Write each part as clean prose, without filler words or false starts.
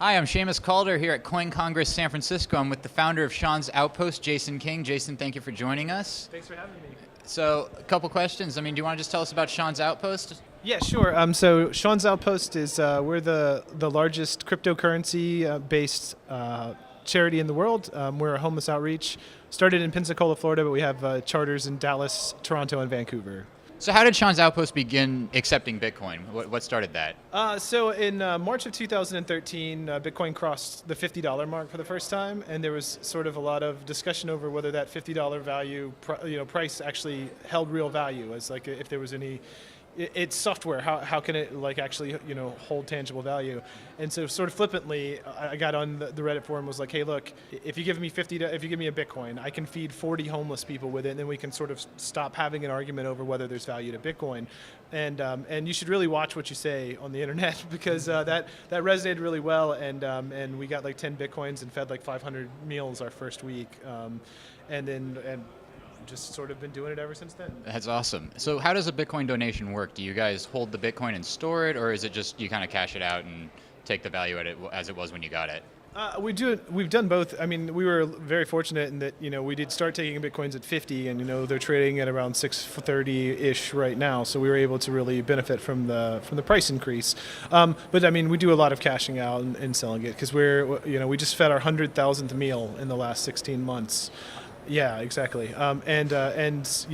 Hi, I'm Seamus Calder here at Coin Congress San Francisco. I'm with the founder of Sean's Outpost, Jason King. Jason, thank you for joining us. Thanks for having me. So, a couple questions. Do you want to just tell us about Sean's Outpost? Yeah, sure. So Sean's Outpost is we're the largest cryptocurrency based charity in the world. We're a homeless outreach. Started in Pensacola, Florida, but we have charters in Dallas, Toronto, and Vancouver. So, how did Sean's Outpost begin accepting Bitcoin? What started that? So in March of 2013, Bitcoin crossed the $50 mark for the first time, and there was sort of a lot of discussion over whether that $50 value, price actually held real value, as like if there was any. It's software. How can it like actually hold tangible value? And so sort of flippantly, I got on the Reddit forum, was like, hey, look, if you give me if you give me a Bitcoin, I can feed 40 homeless people with it, and then we can sort of stop having an argument over whether there's value to Bitcoin. And you should really watch what you say on the internet because that resonated really well. And we got like 10 Bitcoins and fed like 500 meals our first week, and just sort of been doing it ever since then. That's awesome. So, how does a Bitcoin donation work? Do you guys hold the Bitcoin and store it, or is it just you kind of cash it out and take the value at it as it was when you got it? We do it. We've done both. I mean, we were very fortunate in that we did start taking Bitcoins at 50, and they're trading at around 630-ish right now. So we were able to really benefit from the price increase. But I mean, we do a lot of cashing out and selling it because we just fed our 100,000th meal in the last 16 months. Yeah, exactly. And it's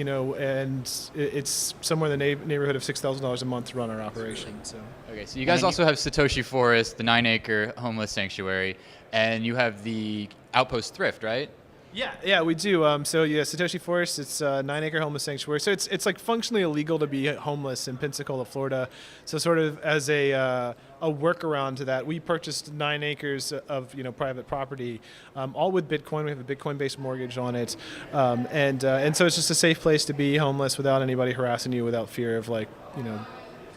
somewhere in the neighborhood of $6,000 a month to run our operation. So. Okay, so you guys also have Satoshi Forest, the 9-acre homeless sanctuary, and you have the Outpost Thrift, right? Yeah, we do. Satoshi Forest, it's a 9-acre homeless sanctuary. So it's like functionally illegal to be homeless in Pensacola, Florida. So sort of as a workaround to that, we purchased 9 acres of private property, all with Bitcoin. We have a Bitcoin-based mortgage on it, and so it's just a safe place to be homeless without anybody harassing you, without fear of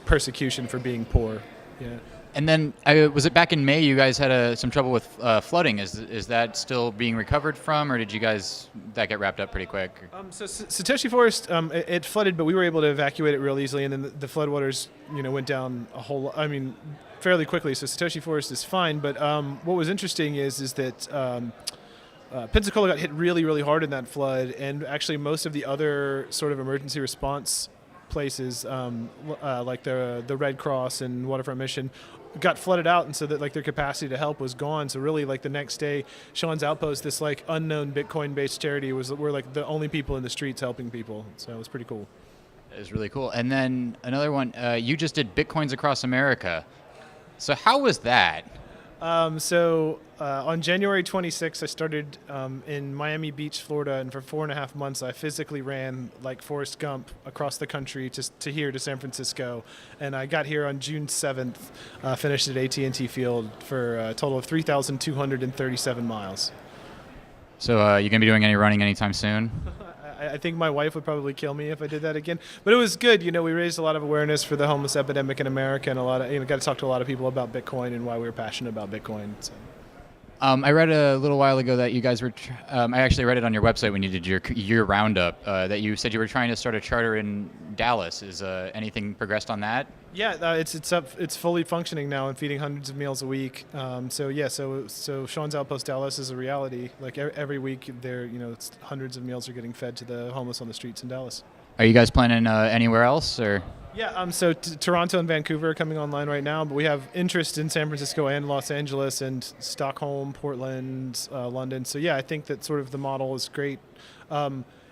persecution for being poor. Yeah. And then, was it back in May you guys had some trouble with flooding? Is that still being recovered from, or did you guys that get wrapped up pretty quick? So Satoshi Forest, it flooded, but we were able to evacuate it real easily, and then the floodwaters, went down fairly quickly. So Satoshi Forest is fine. But what was interesting is that Pensacola got hit really, really hard in that flood, and actually most of the other sort of emergency response places, like the Red Cross and Waterfront Mission, got flooded out, and so that their capacity to help was gone. So really, the next day, Sean's Outpost, this unknown Bitcoin-based charity, we're the only people in the streets helping people. So it was pretty cool. It was really cool. And then another one, you just did Bitcoins Across America. So how was that? On January 26th, I started in Miami Beach, Florida, and for 4.5 months, I physically ran like Forrest Gump across the country to here to San Francisco. And I got here on June 7th, finished at AT&T Field for a total of 3,237 miles. So you going to be doing any running anytime soon? I think my wife would probably kill me if I did that again. But it was good. We raised a lot of awareness for the homeless epidemic in America, and got to talk to a lot of people about Bitcoin and why we were passionate about Bitcoin. So. I read a little while ago that you guys were. I actually read it on your website when you did your year roundup. That you said you were trying to start a charter in Dallas. Is anything progressed on that? Yeah, it's up. It's fully functioning now and feeding hundreds of meals a week. So Sean's Outpost Dallas is a reality. Like every week, it's hundreds of meals are getting fed to the homeless on the streets in Dallas. Are you guys planning anywhere else or? Yeah, Toronto and Vancouver are coming online right now, but we have interest in San Francisco and Los Angeles and Stockholm, Portland, London. So yeah, I think that sort of the model is great.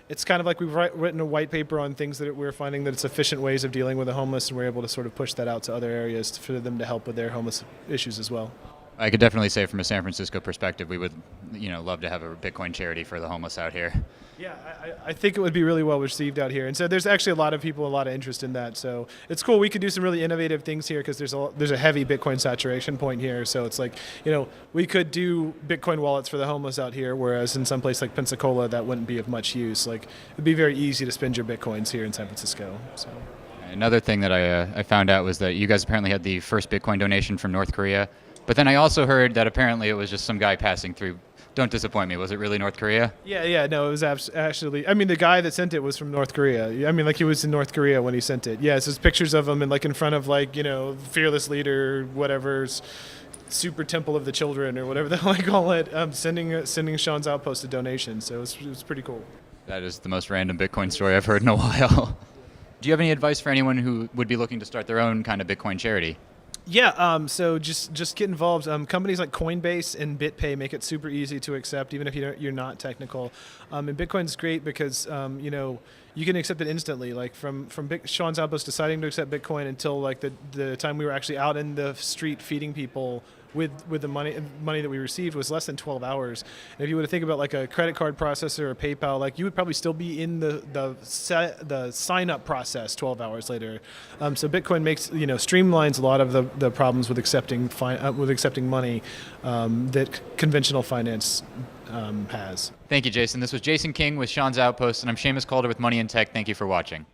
It's kind of like we've written a white paper on things that we're finding that it's efficient ways of dealing with the homeless, and we're able to sort of push that out to other areas for them to help with their homeless issues as well. I could definitely say from a San Francisco perspective, we would, love to have a Bitcoin charity for the homeless out here. Yeah, I think it would be really well received out here. And so there's actually a lot of interest in that. So it's cool. We could do some really innovative things here because there's a heavy Bitcoin saturation point here. So it's like, we could do Bitcoin wallets for the homeless out here, whereas in some place like Pensacola, that wouldn't be of much use. Like, it'd be very easy to spend your Bitcoins here in San Francisco. So. Another thing that I found out was that you guys apparently had the first Bitcoin donation from North Korea. But then I also heard that apparently it was just some guy passing through. Don't disappoint me. Was it really North Korea? Yeah. No, it was actually. I mean, the guy that sent it was from North Korea. I mean, he was in North Korea when he sent it. Yeah, so it's pictures of him and in front of fearless leader, whatever's super temple of the children or whatever the hell I call it, sending Sean's Outpost a donation. So it was pretty cool. That is the most random Bitcoin story I've heard in a while. Do you have any advice for anyone who would be looking to start their own kind of Bitcoin charity? Yeah, so just get involved. Companies like Coinbase and BitPay make it super easy to accept, even if you're not technical. And Bitcoin's great because you can accept it instantly. Like from Sean's Outpost deciding to accept Bitcoin until like the time we were actually out in the street feeding people with the money that we received was less than 12 hours. And if you were to think about like a credit card processor or PayPal, like you would probably still be in the sign up process 12 hours later. So Bitcoin makes streamlines a lot of the problems with accepting money that conventional finance has. Thank you, Jason. This was Jason King with Sean's Outpost, and I'm Seamus Calder with Money in Tech. Thank you for watching.